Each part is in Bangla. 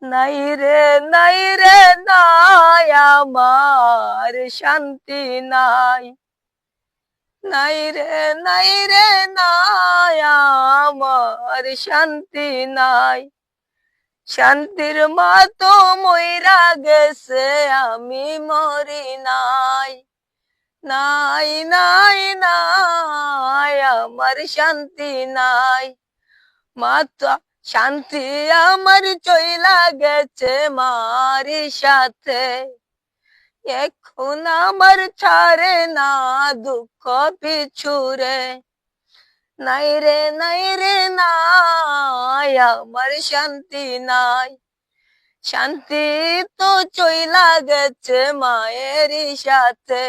নাই রে নাই রে নাই আমার শান্তি নাই। নাই রে নাই রে নাই আমার শান্তি নাই। শান্তির মা তো মইরা গেছে, আমি মরি নাই। নাই নাই নাই আমার শান্তি নাই। মা তো শান্তি আমার চইলা গেছে মারি সাথে। এখন আমার ছাড়ে না দুঃখ পিছুরে। নাই রে নাই রে নাই আমার শান্তি নাই। শান্তি তো চইলা গেছে মায়েরই সাথে।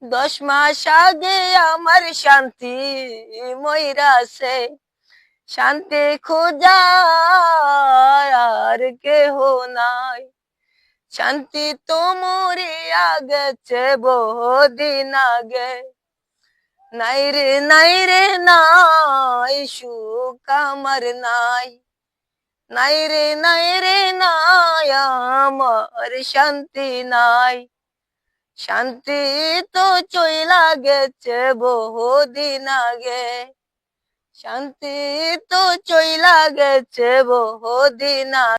10 মাস আগে আমার শান্তি মইরাছে। শান্তি খোঁজার কেহ নাই। শান্তি তো মরিয়া গেছে বহুদিন আগে। নাই রে নাই রে নাই সুখ আমার নাই। নাই রে নাই রে নাই আমার শান্তি নাই। শান্তি তো চইলা গেছে বহুদিন আগে। শান্তি তো চইলা গেছে বহুদিন আগে।